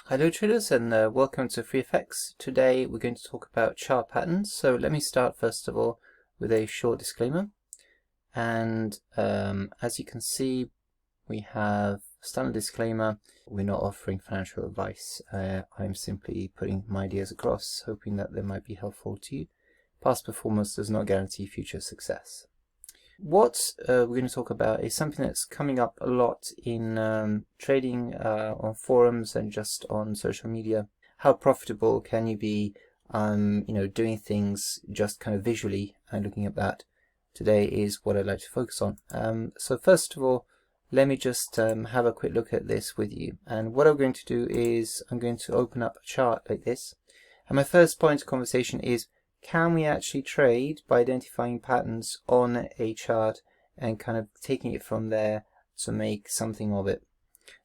Hello traders and welcome to FreeFX. Today we're going to talk about chart patterns. So let me start first of all with a short disclaimer. And as you can see, we have standard disclaimer. We're not offering financial advice. I'm simply putting my ideas across, hoping that they might be helpful to you. Past performance does not guarantee future success. What we're going to talk about is something that's coming up a lot in trading on forums and just on social media. How profitable can you be, doing things just kind of visually and looking at that? Today is what I'd like to focus on. So first of all, let me just have a quick look at this with you. And what I'm going to do is I'm going to open up a chart like this. And my first point of conversation is, can we actually trade by identifying patterns on a chart and kind of taking it from there to make something of it?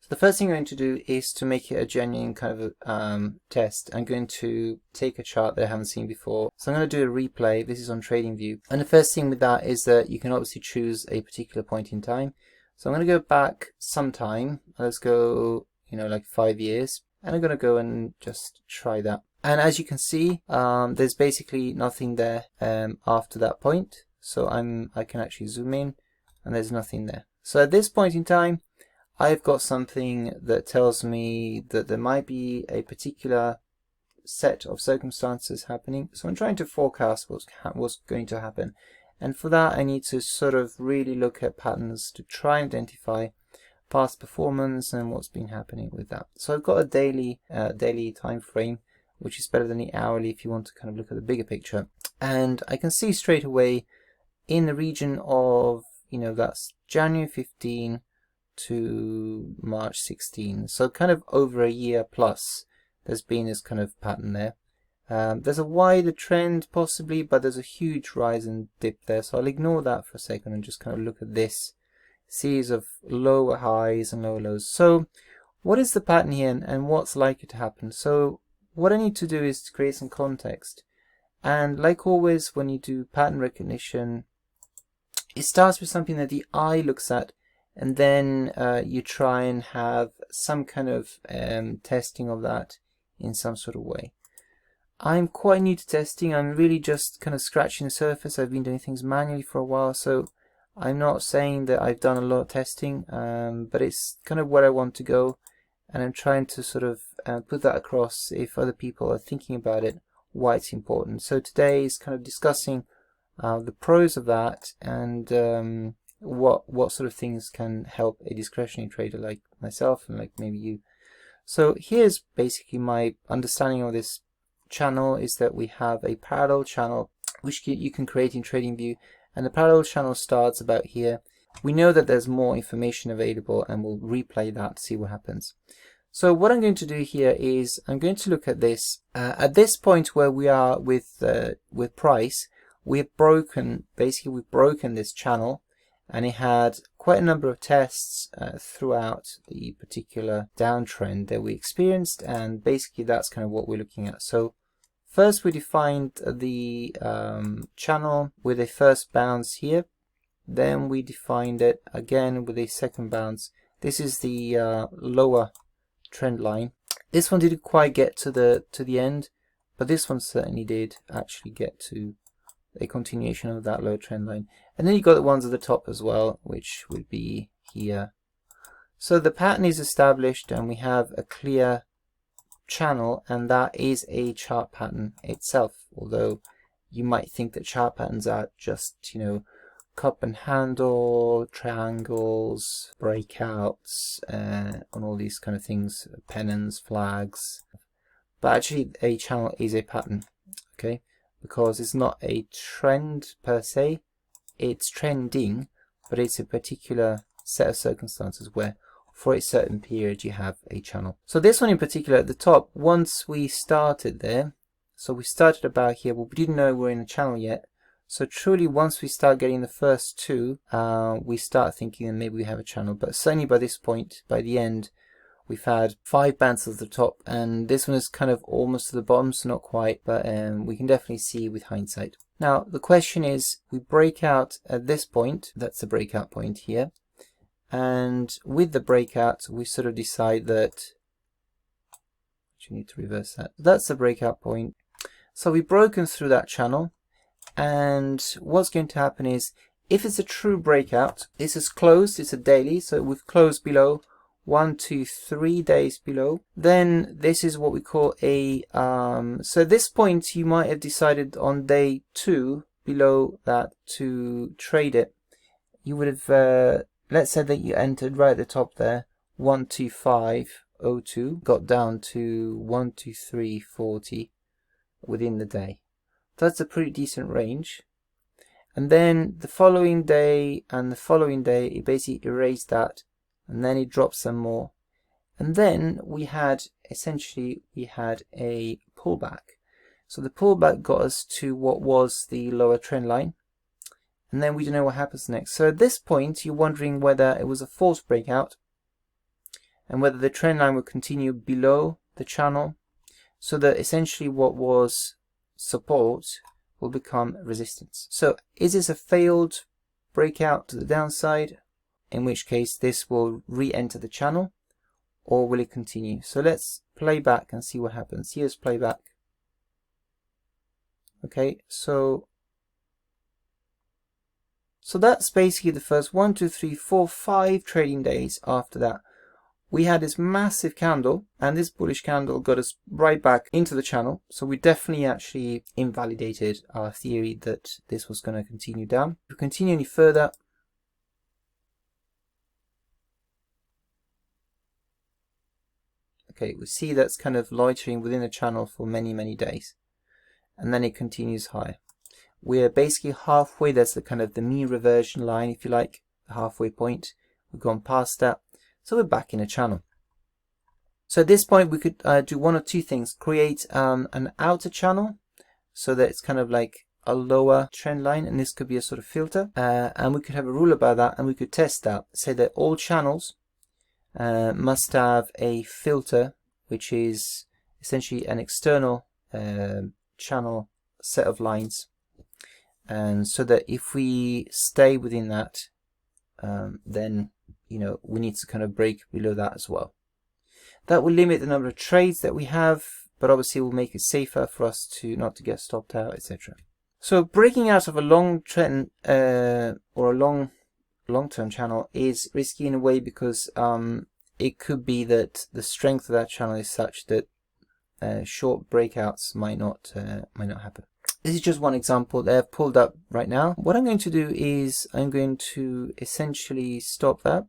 So the first thing I'm going to do is to make it a genuine kind of test. I'm going to take a chart that I haven't seen before. So I'm going to do a replay. This is on TradingView. And the first thing with that is that you can obviously choose a particular point in time. So I'm going to go back some time. Let's go, like 5 years. And I'm going to go and just try that. And as you can see, there's basically nothing there after that point. So I can actually zoom in and there's nothing there. So at this point in time, I've got something that tells me that there might be a particular set of circumstances happening. So I'm trying to forecast what's going to happen. And for that, I need to sort of really look at patterns to try and identify past performance and what's been happening with that. So I've got a daily time frame, which is better than the hourly if you want to kind of look at the bigger picture. And I can see straight away in the region of, that's January 15 to March 16. So kind of over a year plus, there's been this kind of pattern there. There's a wider trend possibly, but there's a huge rise and dip there. So I'll ignore that for a second and just kind of look at this series of lower highs and lower lows. So what is the pattern here and what's likely to happen? So what I need to do is to create some context. And like always, when you do pattern recognition, it starts with something that the eye looks at, and then you try and have some kind of testing of that in some sort of way. I'm quite new to testing. I'm really just kind of scratching the surface. I've been doing things manually for a while, so I'm not saying that I've done a lot of testing, but it's kind of where I want to go. And I'm trying to sort of put that across if other people are thinking about it, why it's important. So today is kind of discussing the pros of that and what sort of things can help a discretionary trader like myself and like maybe you. So here's basically my understanding of this channel is that we have a parallel channel which you can create in TradingView, and the parallel channel starts about here. We know that there's more information available and we'll replay that to see what happens. So what I'm going to do here is I'm going to look at this. At this point where we are with price, we've broken this channel, and it had quite a number of tests throughout the particular downtrend that we experienced, and basically that's kind of what we're looking at. So first we defined the channel with a first bounce here. Then we defined it again with a second bounce. This is the lower trend line. This one didn't quite get to the end, but this one certainly did actually get to a continuation of that lower trend line. And then you got the ones at the top as well, which would be here. So the pattern is established and we have a clear channel, and that is a chart pattern itself. Although you might think that chart patterns are just, cup and handle, triangles, breakouts, on all these kind of things, pennants, flags. But actually a channel is a pattern, okay? Because it's not a trend per se, it's trending, but it's a particular set of circumstances where for a certain period you have a channel. So this one in particular at the top, once we started there, so we started about here, but we didn't know we were in a channel yet. So truly, once we start getting the first two, we start thinking that maybe we have a channel. But certainly by this point, by the end, we've had 5 bounces at the top, and this one is kind of almost to the bottom, so not quite, but we can definitely see with hindsight. Now, the question is, we break out at this point, that's the breakout point here, and with the breakout, we sort of decide that You need to reverse that. That's the breakout point. So we've broken through that channel, and what's going to happen is, if it's a true breakout, this is closed, it's a daily, so we've closed below 1, 2, 3 days below, then this is what we call a so this point you might have decided on day 2 below that to trade it. You would have let's say that you entered right at the top there 125.02, got down to 123.40 within the day. That's a pretty decent range. And then the following day and the following day, it basically erased that, and then it dropped some more. And then we had, essentially, we had a pullback. So the pullback got us to what was the lower trend line. And then we don't know what happens next. So at this point, you're wondering whether it was a false breakout and whether the trend line will continue below the channel, so that essentially what was support will become resistance. So is this a failed breakout to the downside, in which case this will re-enter the channel, or will it continue? So let's play back and see what happens. Here's playback. Okay, so that's basically the first 1, 2, 3, 4, 5 trading days. After that, we had this massive candle, and this bullish candle got us right back into the channel. So we definitely actually invalidated our theory that this was going to continue down. If we continue any further, okay, we see that's kind of loitering within the channel for many, many days. And then it continues higher. We're basically halfway. That's the kind of the mean reversion line, if you like, the halfway point. We've gone past that. So we're back in a channel. So at this point, we could do one or two things. Create an outer channel, so that it's kind of like a lower trend line, and this could be a sort of filter. And we could have a rule about that, and we could test that. Say that all channels must have a filter, which is essentially an external channel set of lines. And so that if we stay within that, then we need to kind of break below that as well. That will limit the number of trades that we have, but obviously will make it safer for us to not to get stopped out, etc. So breaking out of a long trend or a long-term channel is risky in a way, because it could be that the strength of that channel is such that short breakouts might not happen. This is just one example that I've pulled up right now. What I'm going to do is I'm going to essentially stop that,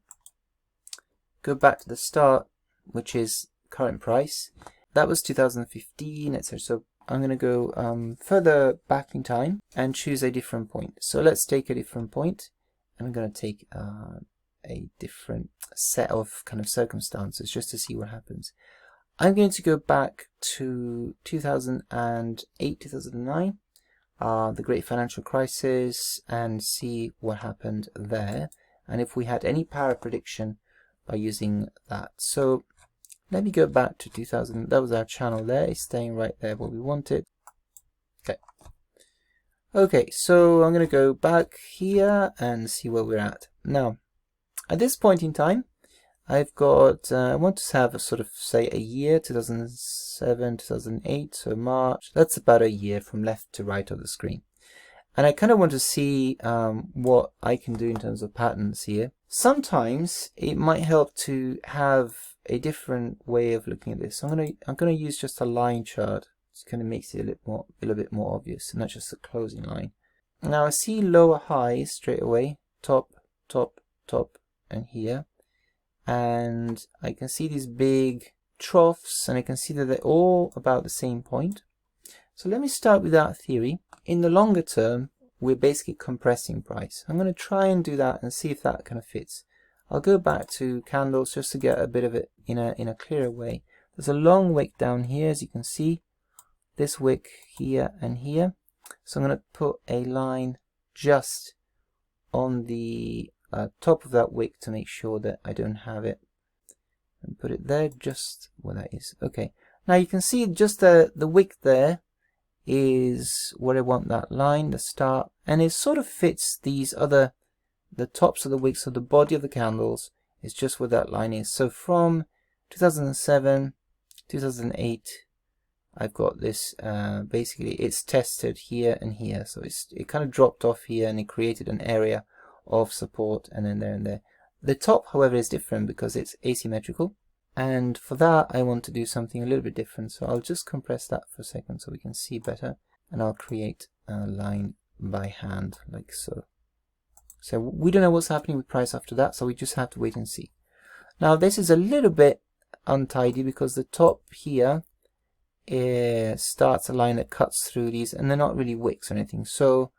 go back to the start, which is current price. That was 2015, etc. So I'm going to go further back in time and choose a different point. So let's take a different point, and I'm going to take a different set of kind of circumstances just to see what happens. I'm going to go back to 2008, 2009, the Great Financial Crisis, and see what happened there, and if we had any power prediction by using that. So let me go back to 2000. That was our channel there. It's staying right there where we want it. Okay, so I'm going to go back here and see where we're at. Now, at this point in time, I've got, I want to have a sort of, say, a year, 2007, 2008, so March. That's about a year from left to right of the screen. And I kind of want to see what I can do in terms of patterns here. Sometimes it might help to have a different way of looking at this. So I'm gonna use just a line chart. It kind of makes it a little bit more obvious, and not just a closing line. Now I see lower highs straight away, top, top, top, and here. And I can see these big troughs, and I can see that they're all about the same point. So let me start with that theory. In the longer term, we're basically compressing price. I'm going to try and do that and see if that kind of fits. I'll go back to candles just to get a bit of it in a clearer way. There's a long wick down here, as you can see. This wick here and here. So I'm going to put a line just on the top of that wick to make sure that I don't have it, and put it there just where that is. Okay, now you can see just the wick there is where I want that line, the start, and it sort of fits these other, the tops of the wicks, so the body of the candles is just where that line is. So from 2007 2008, I've got this, basically it's tested here and here, so it kind of dropped off here and it created an area of support, and then there and there. The top, however, is different because it's asymmetrical, and for that I want to do something a little bit different, so I'll just compress that for a second so we can see better, and I'll create a line by hand like so. So we don't know what's happening with price after that, so we just have to wait and see. Now this is a little bit untidy because the top here starts a line that cuts through these, and they're not really wicks or anything, so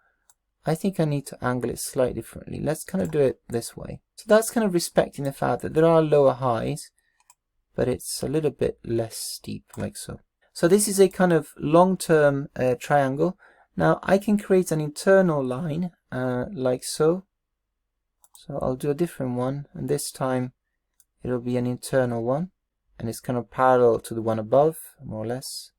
I think I need to angle it slightly differently. Let's kind of do it this way. So that's kind of respecting the fact that there are lower highs, but it's a little bit less steep, like so. So this is a kind of long-term triangle. Now I can create an internal line like so. So I'll do a different one, and this time it'll be an internal one, and it's kind of parallel to the one above, more or less.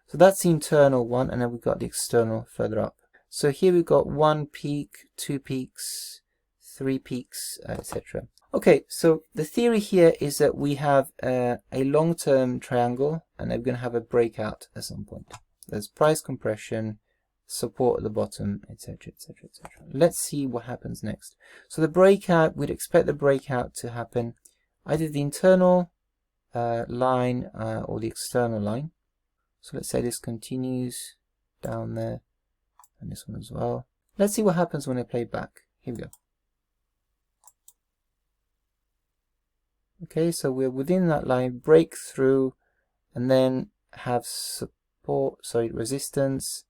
So that's the internal one, and then we've got the external further up. So here we've got 1 peak, 2 peaks, 3 peaks, etc. Okay, so the theory here is that we have a long-term triangle, and then we're going to have a breakout at some point. There's price compression, support at the bottom, etc, etc, etc. Let's see what happens next. So the breakout, we'd expect the breakout to happen either the internal line or the external line. So let's say this continues down there, and this one as well. Let's see what happens when I play back. Here we go. Okay, so we're within that line, break through, and then have support, sorry, resistance,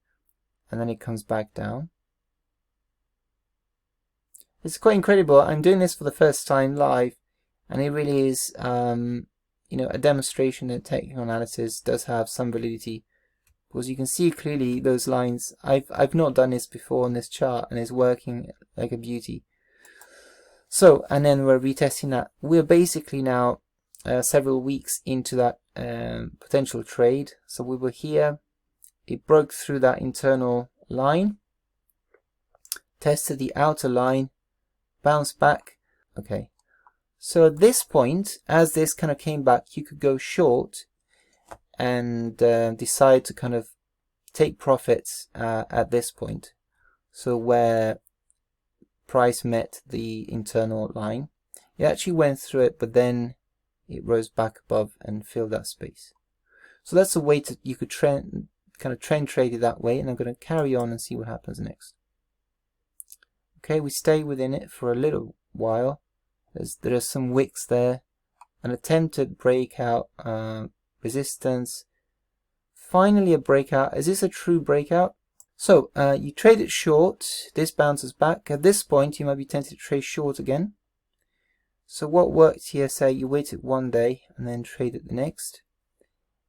and then it comes back down. It's quite incredible. I'm doing this for the first time live, and it really is, you know, a demonstration that technical analysis does have some validity, because you can see clearly those lines. I've not done this before on this chart, and it's working like a beauty. So, and then we're retesting that. We're basically now several weeks into that potential trade. So we were here, it broke through that internal line, tested the outer line, bounced back. Okay, so at this point, as this kind of came back, you could go short and decide to kind of take profits at this point. So where price met the internal line, it actually went through it, but then it rose back above and filled that space. So that's a way to, you could trend trade it that way, and I'm going to carry on and see what happens next. Okay, we stay within it for a little while. There are some wicks there, an attempted breakout, resistance, finally a breakout. Is this a true breakout? So you trade it short, this bounces back. At this point you might be tempted to trade short again. So what worked here, say you waited 1 day and then traded the next.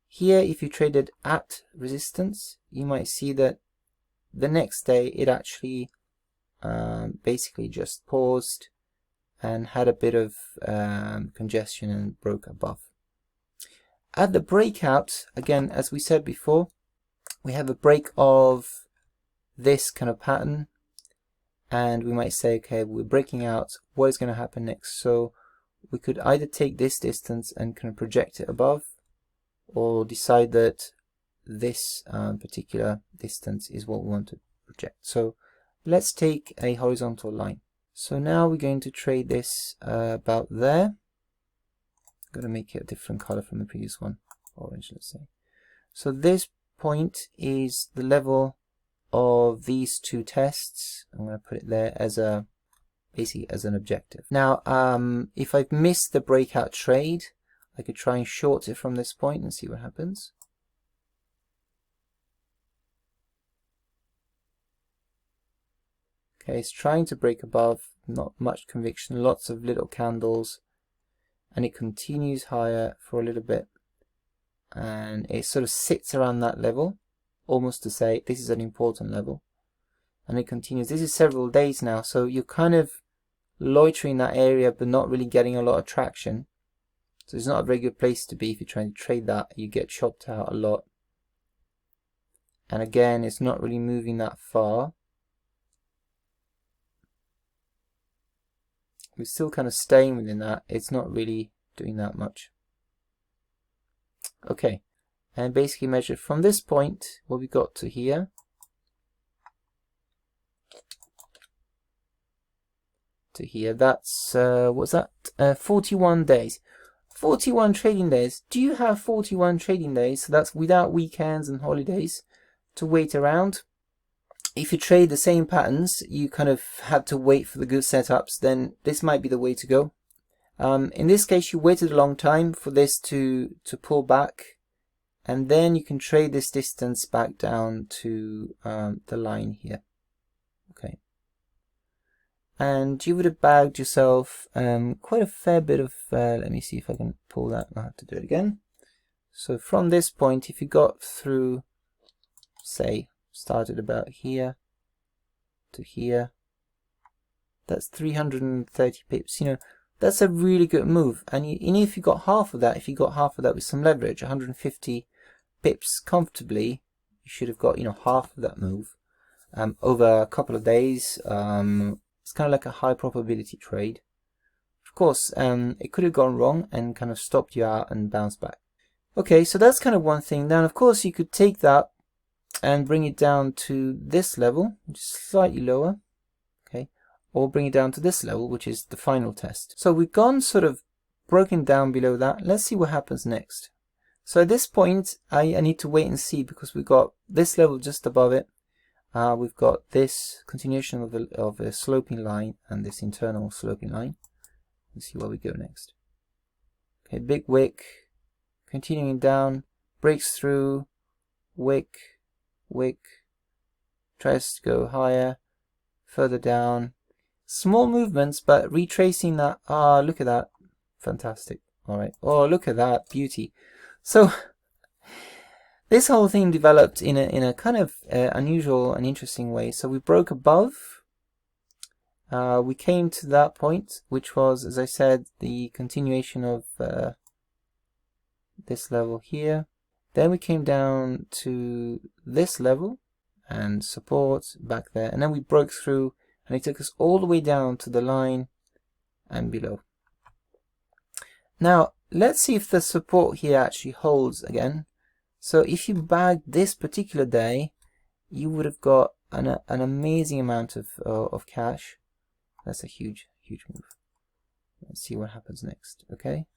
Here if you traded at resistance, you might see that the next day it actually basically just paused and had a bit of congestion and broke above. At the breakout, again, as we said before, we have a break of this kind of pattern, and we might say, okay, we're breaking out, what is going to happen next? So we could either take this distance and kind of project it above, or decide that this particular distance is what we want to project. So let's take a horizontal line. So now we're going to trade this about there. I'm going to make it a different color from the previous one, orange, let's say. So this point is the level of these two tests. I'm going to put it there as a basically as an objective. Now if I've missed the breakout trade, I could try and short it from this point and see what happens. Okay, it's trying to break above, not much conviction, lots of little candles, and it continues higher for a little bit, and it sort of sits around that level, almost to say this is an important level, and it continues. This is several days now, so you're kind of loitering that area but not really getting a lot of traction. So it's not a very good place to be if you're trying to trade that. You get chopped out a lot, and again it's not really moving that far. We're still kind of staying within that. It's not really doing that much. Okay, and basically measured from this point, what we got to here, that's, what's that, 41 days. 41 trading days. Do you have 41 trading days? So that's without weekends and holidays to wait around. If you trade the same patterns, you kind of had to wait for the good setups, then this might be the way to go. In this case, you waited a long time for this to pull back, and then you can trade this distance back down to the line here. Okay. And you would have bagged yourself quite a fair bit of, let me see if I can pull that, I'll have to do it again. So from this point, if you got through, say, started about here to here, that's 330 pips. You know, that's a really good move. And if you got half of that, with some leverage, 150 pips comfortably, you should have got, you know, half of that move over a couple of days. It's kind of like a high probability trade. Of course, it could have gone wrong and kind of stopped you out and bounced back. Okay, so that's kind of one thing. Now, of course, you could take that and bring it down to this level, which is slightly lower, okay, or bring it down to this level, which is the final test. So we've gone sort of broken down below that. Let's see what happens next. So at this point, I need to wait and see, because we've got this level just above it. We've got this continuation of a sloping line and this internal sloping line. Let's see where we go next. Okay, big wick, continuing down, breaks through, wick, tries to go higher, further down. Small movements, but retracing that. Ah, look at that. Fantastic. All right. Oh, look at that. Beauty. So this whole thing developed in a kind of unusual and interesting way. So we broke above. We came to that point, which was, as I said, the continuation of this level here. Then we came down to this level and support back there. And then we broke through, and it took us all the way down to the line and below. Now, let's see if the support here actually holds again. So if you bagged this particular day, you would have got an amazing amount of cash. That's a huge move. Let's see what happens next. Okay,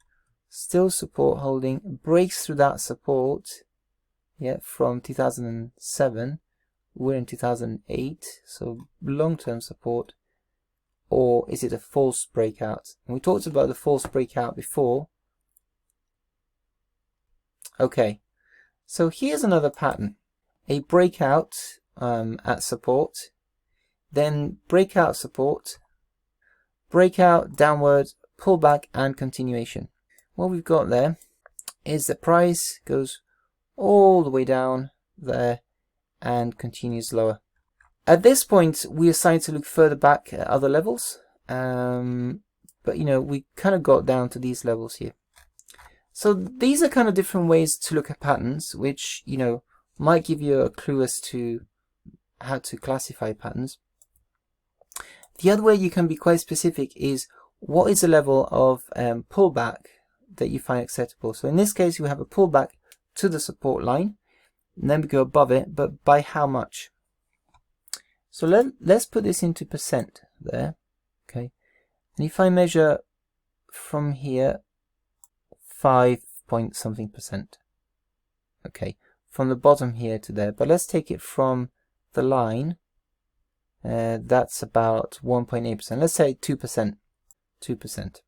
still support holding, breaks through that support. Yeah, from 2007, we're in 2008, so long-term support. Or is it a false breakout? And we talked about the false breakout before. Okay. So here's another pattern. A breakout at support, then breakout support, breakout, downward, pullback, and continuation. What we've got there is the price goes all the way down there and continues lower. At this point, we decided to look further back at other levels, but you know, we kind of got down to these levels here. So these are kind of different ways to look at patterns, which, you know, might give you a clue as to how to classify patterns. The other way you can be quite specific is what is the level of pullback that you find acceptable. So in this case, we have a pullback to the support line, and then we go above it, but by how much? So let's put this into percent there, okay? And if I measure from here, 5 point something percent. Okay, from the bottom here to there, but let's take it from the line. That's about 1.8%. Let's say 2%. 2%.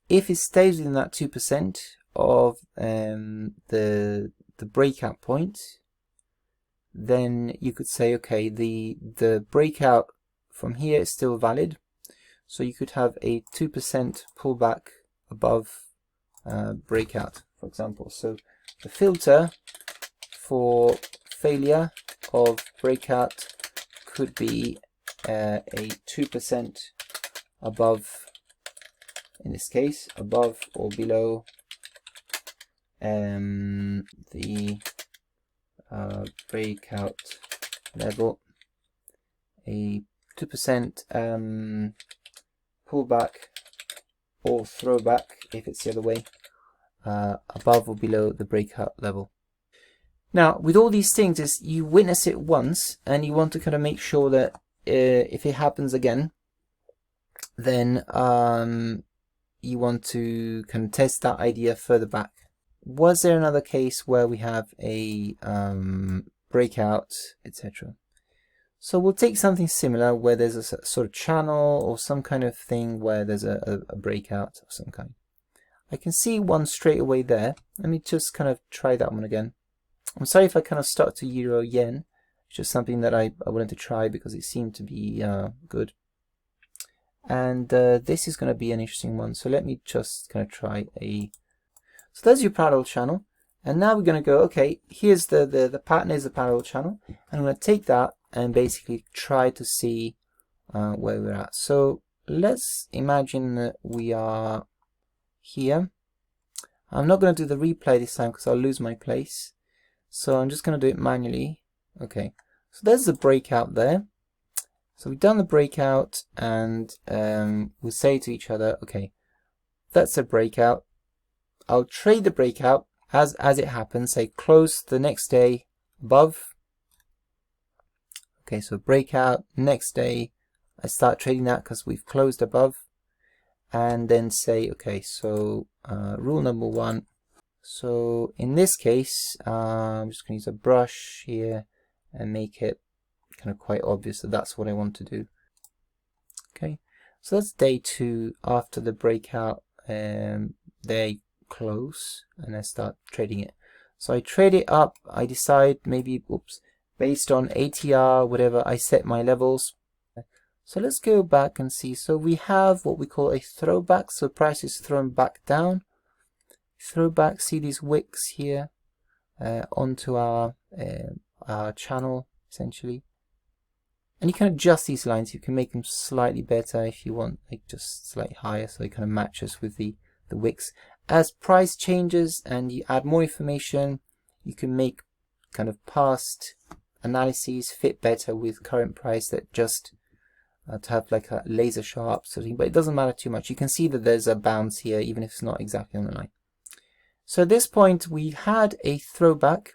If it stays within that 2% of the breakout point, then you could say, okay, the breakout from here is still valid. So you could have a 2% pullback above breakout, for example. So the filter for failure of breakout could be a 2% above, in this case, above or below the breakout level, a 2% pullback or throwback if it's the other way, above or below the breakout level. Now, with all these things, is you witness it once and you want to kind of make sure that if it happens again, then you want to kind of test that idea further back. Was there another case where we have a breakout, etc.? So we'll take something similar where there's a sort of channel or some kind of thing where there's a breakout of some kind. I can see one straight away there. Let me just kind of try that one again. I'm sorry if I kind of stuck to Euro Yen. It's just something that I wanted to try because it seemed to be good. And this is going to be an interesting one. So let me just kind of try a... So there's your parallel channel. And now we're going to go, okay, here's the pattern is the parallel channel. And I'm going to take that and basically try to see where we're at. So let's imagine that we are here. I'm not going to do the replay this time because I'll lose my place. So I'm just going to do it manually. Okay, so there's the breakout there. So we've done the breakout and we'll say to each other, okay, that's a breakout. I'll trade the breakout as it happens, say close the next day above. Okay, so breakout, next day, I start trading that because we've closed above. And then say, okay, so rule number one. So in this case, I'm just going to use a brush here and make it kind of quite obvious that that's what I want to do. Okay, so that's day 2 after the breakout. They close and I start trading it. So I trade it up. I decide maybe, oops, based on ATR, whatever, I set my levels. So let's go back and see. So we have what we call a throwback. So price is thrown back down. Throwback, see these wicks here onto our channel essentially. And you can adjust these lines. You can make them slightly better if you want, like just slightly higher, so it kind of matches with the wicks. As price changes and you add more information, you can make kind of past analyses fit better with current price, that just to have like a laser sharp sort of thing, but it doesn't matter too much. You can see that there's a bounce here, even if it's not exactly on the line. So at this point, we had a throwback.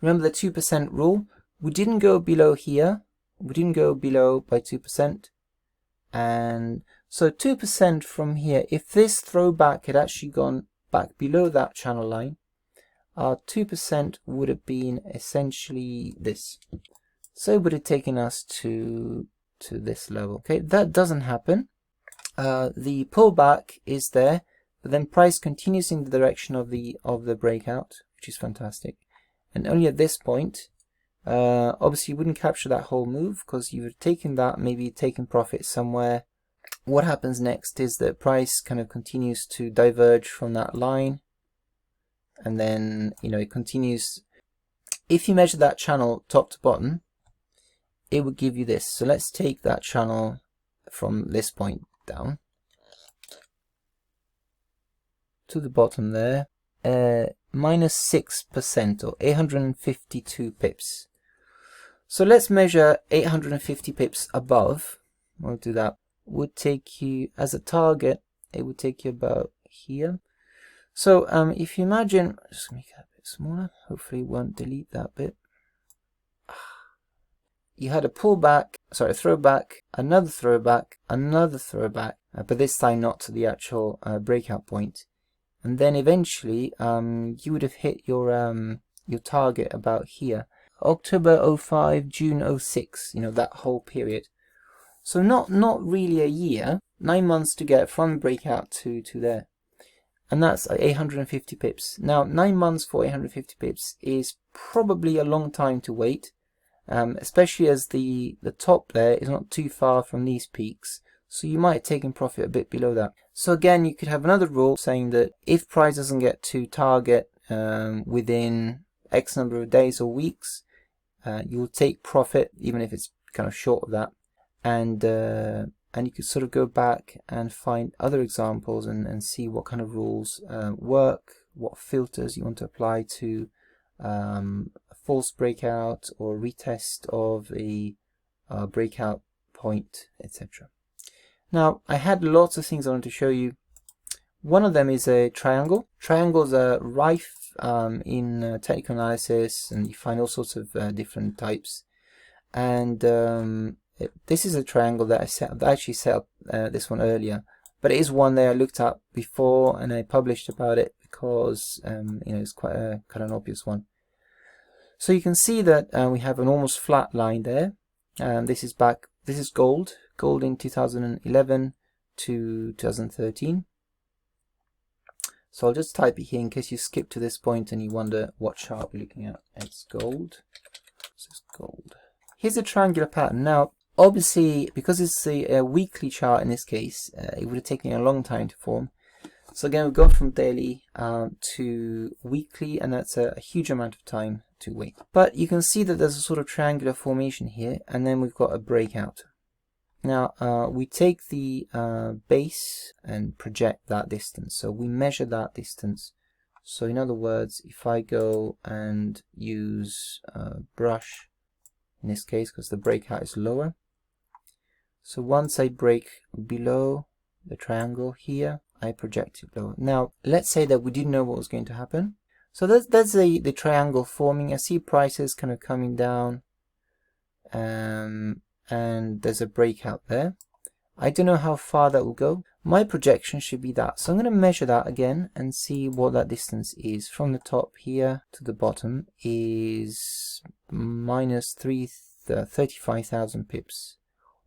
Remember the 2% rule? We didn't go below here. We didn't go below by 2%. And so 2% from here, if this throwback had actually gone back below that channel line, our 2% would have been essentially this. So it would have taken us to this level. Okay, that doesn't happen. The pullback is there, but then price continues in the direction of the breakout, which is fantastic. And only at this point, obviously you wouldn't capture that whole move because you've taken that, maybe taken profit somewhere. What happens next is that price kind of continues to diverge from that line, and then it continues. If you measure that channel top to bottom, it would give you this. So let's take that channel from this point down to the bottom there, minus 6% or 852 pips. So let's measure 850 pips above. We'll do that. Would take you as a target, it would take you about here. So if you imagine, just make it a bit smaller, hopefully it won't delete that bit. You had a pullback, sorry, a throwback, another throwback, but this time not to the actual breakout point. And then eventually you would have hit your target about here. October 05, June 06, that whole period. So not really a year, 9 months to get from breakout to there. And that's 850 pips. Now 9 months for 850 pips is probably a long time to wait. Especially as the top there is not too far from these peaks, so you might have taken profit a bit below that. So again, you could have another rule saying that if price doesn't get to target within X number of days or weeks, you'll take profit even if it's kind of short of that. And you could sort of go back and find other examples and see what kind of rules work, what filters you want to apply to a false breakout or retest of a breakout point, etc. Now, I had lots of things I wanted to show you. One of them is a triangle. Triangles are rife in technical analysis, and you find all sorts of different types. And this is a triangle that I actually set up this one earlier, but it is one that I looked at before and I published about it because it's quite a kind of an obvious one. So you can see that we have an almost flat line there. This is gold in 2011 to 2013. So I'll just type it here in case you skip to this point and you wonder what chart we're looking at. It's gold. This is gold. Here's a triangular pattern. Now, obviously, because it's a weekly chart in this case, it would have taken a long time to form. So again, we've gone from daily to weekly, and that's a huge amount of time to wait. But you can see that there's a sort of triangular formation here, and then we've got a breakout. Now, we take the base and project that distance. So we measure that distance. So in other words, if I go and use brush, in this case, because the breakout is lower. So once I break below the triangle here, I project it lower. Now, let's say that we didn't know what was going to happen. So that's the triangle forming. I see prices kind of coming down. And there's a breakout there. I don't know how far that will go. My projection should be that. So I'm going to measure that again and see what that distance is. From the top here to the bottom is minus 35,000 pips,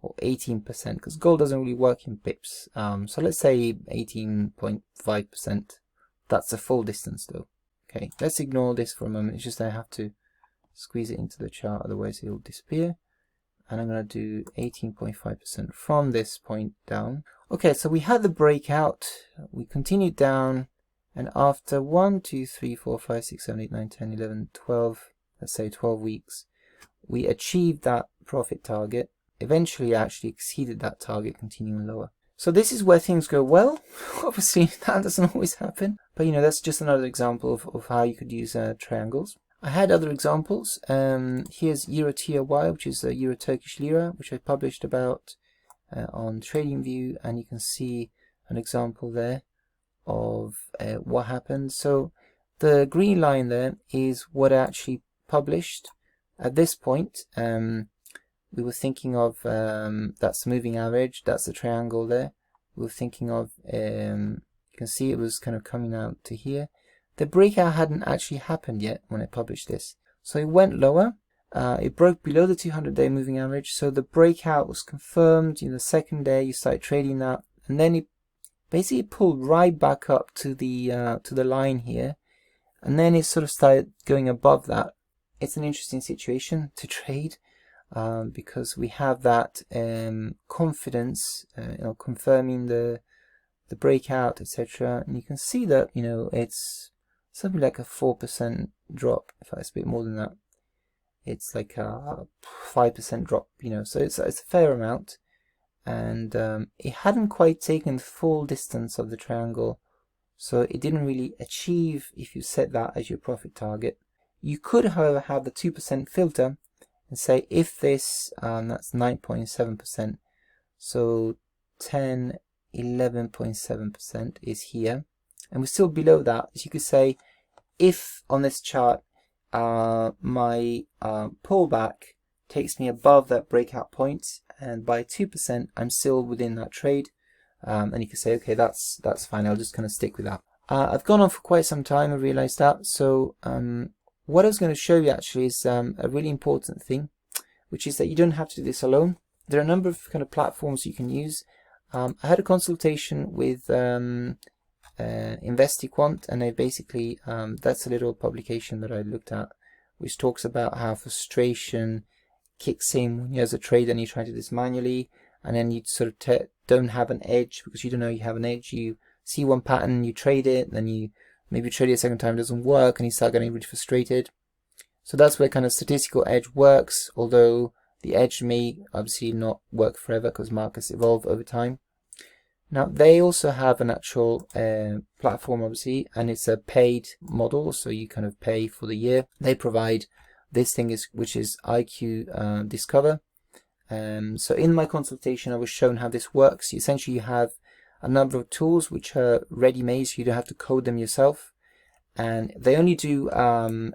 or 18%, because gold doesn't really work in pips. So let's say 18.5%. That's the full distance though. Okay, let's ignore this for a moment. It's just I have to squeeze it into the chart, otherwise it will disappear. And I'm going to do 18.5% from this point down. Okay, so we had the breakout. We continued down, and after 1, 2, 3, 4, 5, 6, 7, 8, 9, 10, 11, 12, let's say 12 weeks, we achieved that profit target. Eventually actually exceeded that target, continuing lower. So this is where things go well. Obviously that doesn't always happen, but that's just another example of how you could use triangles. I had other examples. Here's Euro TRY, which is a Euro Turkish Lira, which I published about on TradingView, and you can see an example there of what happened. So the green line there is what I actually published. At this point, we were thinking of, that's the moving average, that's the triangle there. We were thinking of, you can see it was kind of coming out to here. The breakout hadn't actually happened yet when I published this. So it went lower. It broke below the 200-day moving average. So the breakout was confirmed. The second day you start trading that, and then it basically pulled right back up to the line here, and then it sort of started going above that. It's an interesting situation to trade because we have that confidence, confirming the breakout, etc. And you can see that it's something like a 4% drop. In fact, it's a bit more than that. It's like a 5% drop, so it's a fair amount. And it hadn't quite taken the full distance of the triangle, so it didn't really achieve, if you set that as your profit target. You could, however, have the 2% filter and say if this, that's 9.7%, so 11.7% is here, and we're still below that. So you could say, if on this chart my pullback takes me above that breakout point, and by 2% I'm still within that trade, and you can say, okay, that's fine, I'll just kind of stick with that. I've gone on for quite some time, I realized that. So what I was going to show you actually is a really important thing, which is that you don't have to do this alone. There are a number of kind of platforms you can use. I had a consultation with InvestiQuant, and they basically, that's a little publication that I looked at, which talks about how frustration kicks in when you're as a trader and you try to do this manually, and then you sort of don't have an edge because you don't know you have an edge. You see one pattern, you trade it, then you maybe trade it a second time, it doesn't work, and you start getting really frustrated. So that's where kind of statistical edge works, although the edge may obviously not work forever because markets evolve over time. Now they also have an actual platform, obviously, and it's a paid model, so you kind of pay for the year. They provide this thing, which is IQ Discover. So in my consultation I was shown how this works. Essentially you have a number of tools which are ready-made, so you don't have to code them yourself. And they only do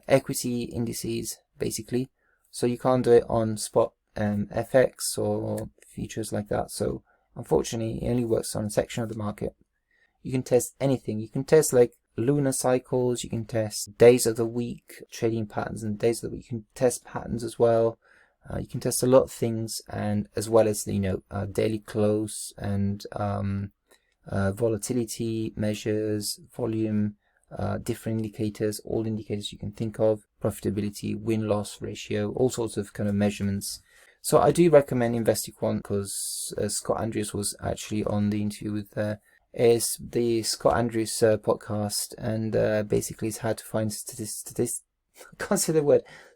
equity indices, basically. So you can't do it on spot FX or futures like that. So unfortunately, it only works on a section of the market. You can test anything. You can test like lunar cycles, you can test days of the week, trading patterns and days of the week. You can test patterns as well. You can test a lot of things, and as well as, you know, daily close and volatility measures, volume, different indicators, all indicators you can think of, profitability, win-loss ratio, all sorts of kind of measurements. So I do recommend InvestiQuant because Scott Andrews was actually on the interview with is the Scott Andrews podcast, and basically it's how to find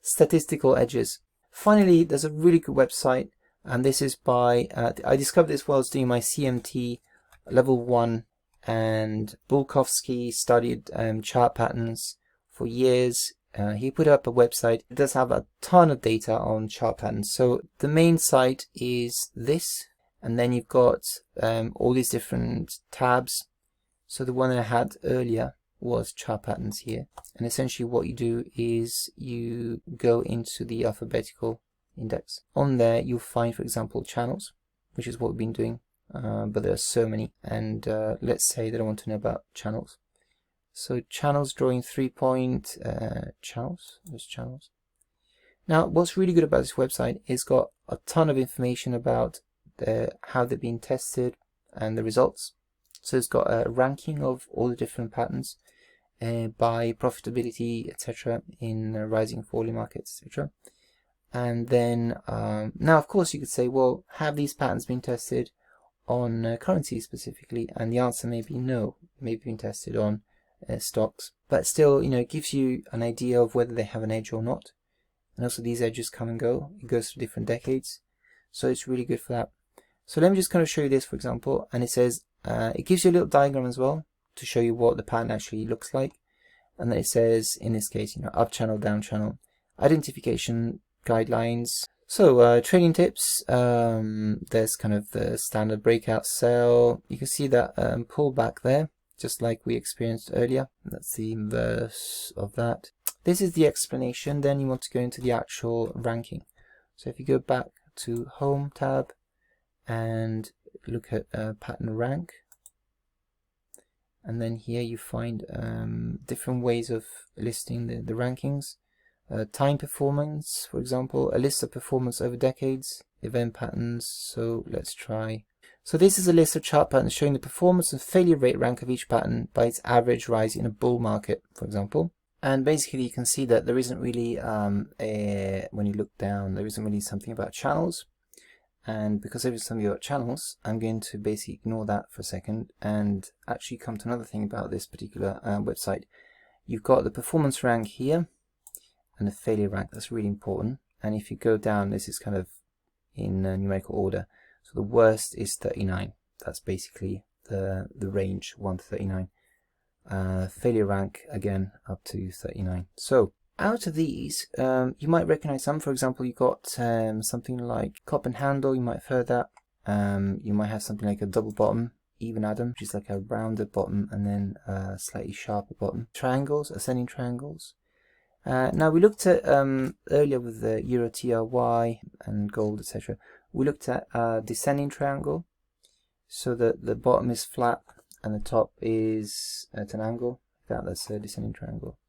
statistical edges. Finally, there's a really good website, and this is by I discovered this while I was doing my CMT level 1, and Bulkowski studied chart patterns for years. He put up a website. It does have a ton of data on chart patterns. So the main site is this, and then you've got all these different tabs. So the one I had earlier was chart patterns here, and essentially what you do is you go into the alphabetical index. On there you'll find, for example, channels, which is what we've been doing, but there are so many, and let's say that I want to know about channels. So channels, drawing 3-point channels. There's channels. Now what's really good about this website is got a ton of information about how they've been tested and the results. So it's got a ranking of all the different patterns by profitability, etc., in rising, falling markets, etc. And then now, of course, you could say, well, have these patterns been tested on currencies specifically? And the answer may be no. Maybe been tested on stocks, but still, you know, it gives you an idea of whether they have an edge or not. And also, these edges come and go. It goes through different decades, so it's really good for that. So let me just kind of show you this, for example, and it says it gives you a little diagram as well to show you what the pattern actually looks like. And then it says, in this case, you know, up channel, down channel, identification guidelines. So trading tips, there's kind of the standard breakout sell. You can see that pullback there, just like we experienced earlier. That's the inverse of that. This is the explanation. Then you want to go into the actual ranking. So if you go back to Home tab and look at pattern rank, and then here you find different ways of listing the rankings. Time performance, for example, a list of performance over decades, event patterns. So let's try. So this is a list of chart patterns showing the performance and failure rate rank of each pattern by its average rise in a bull market, for example. And basically you can see that there isn't really, when you look down, there isn't really something about channels. And because there is something about channels, I'm going to basically ignore that for a second and actually come to another thing about this particular website. You've got the performance rank here and the failure rank. That's really important. And if you go down, this is kind of in numerical order. So the worst is 39. That's basically the range, 1 to 39. Failure rank, again, up to 39. So out of these, you might recognize some. For example, you got something like cup and handle. You might have heard that. You might have something like a double bottom, even Adam, which is like a rounded bottom and then a slightly sharper bottom. Triangles, ascending triangles. Now we looked at earlier with the Euro TRY and gold, etc. We looked at descending triangle, so that the bottom is flat and the top is at an angle. That's a descending triangle.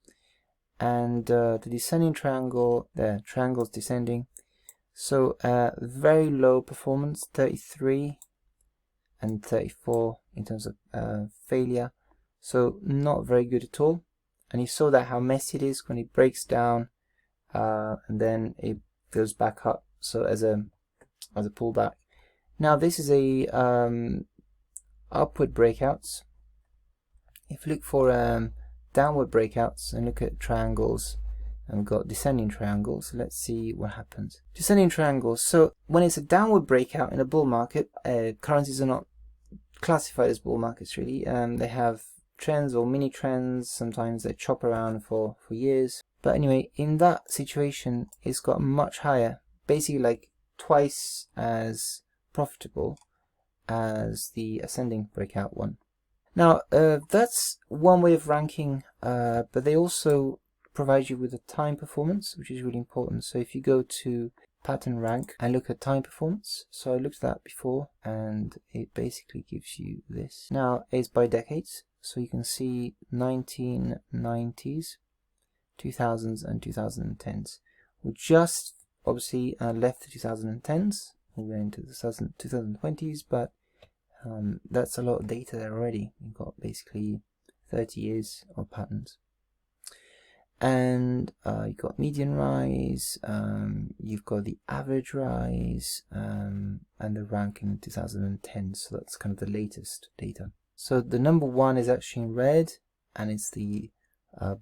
And the descending triangle, the triangle's descending. So very low performance, 33 and 34 in terms of failure. So not very good at all. And you saw that how messy it is when it breaks down and then it goes back up. So as a pullback. Now this is a upward breakouts. If you look for downward breakouts and look at triangles, and we've got descending triangles, let's see what happens. Descending triangles. So when it's a downward breakout in a bull market, currencies are not classified as bull markets really. They have trends or mini trends. Sometimes they chop around for years. But anyway, in that situation, it's got much higher, basically like twice as profitable as the ascending breakout one. Now that's one way of ranking, but they also provide you with a time performance, which is really important. So if you go to pattern rank and look at time performance, so I looked at that before and it basically gives you this. Now it's by decades, so you can see 1990s, 2000s and 2010s. We just obviously left the 2010s, we went into the 2020s, but that's a lot of data there already. You've got basically 30 years of patterns. And you've got median rise, you've got the average rise, and the rank in 2010, so that's kind of the latest data. So the number one is actually in red, and it's the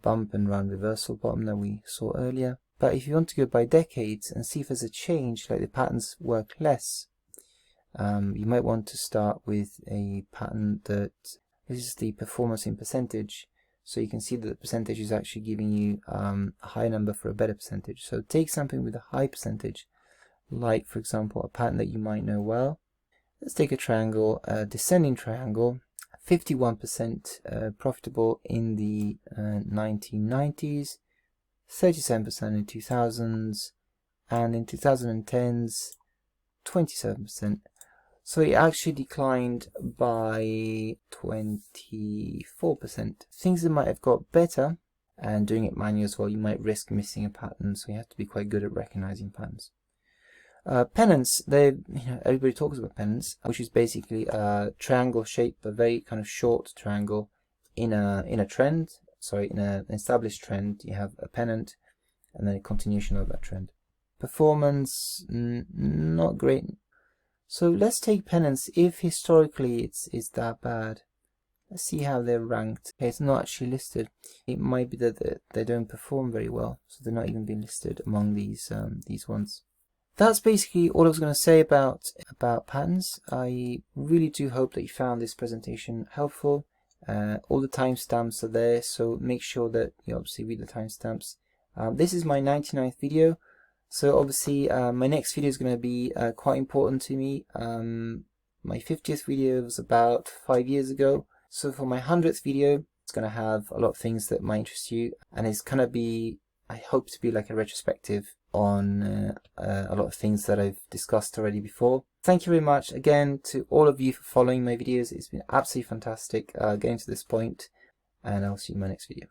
bump and run reversal bottom that we saw earlier. But if you want to go by decades and see if there's a change, like the patterns work less, you might want to start with a pattern that, this is the performance in percentage. So you can see that the percentage is actually giving you a high number for a better percentage. So take something with a high percentage, like for example a pattern that you might know well. Let's take a triangle, a descending triangle, 51% profitable in the 1990s, 37% in 2000s, and in 2010s, 27%. So it actually declined by 24%. Things that might have got better, and doing it manually as well, you might risk missing a pattern, so you have to be quite good at recognizing patterns. Pennants, everybody talks about pennants, which is basically a triangle shape, a very kind of short triangle in a trend. Sorry, in an established trend, you have a pennant and then a continuation of that trend. Performance, not great. So let's take pennants. If historically it's that bad, let's see how they're ranked. Okay, it's not actually listed. It might be that they don't perform very well, so they're not even being listed among these ones. That's basically all I was going to say about patterns. I really do hope that you found this presentation helpful. All the timestamps are there, so make sure that you obviously read the timestamps. This is my 99th video. So obviously my next video is going to be quite important to me. My 50th video was about 5 years ago. So for my 100th video, it's going to have a lot of things that might interest you. And it's going to be, I hope to be like a retrospective on a lot of things that I've discussed already before. Thank you very much again to all of you for following my videos. It's been absolutely fantastic getting to this point. And I'll see you in my next video.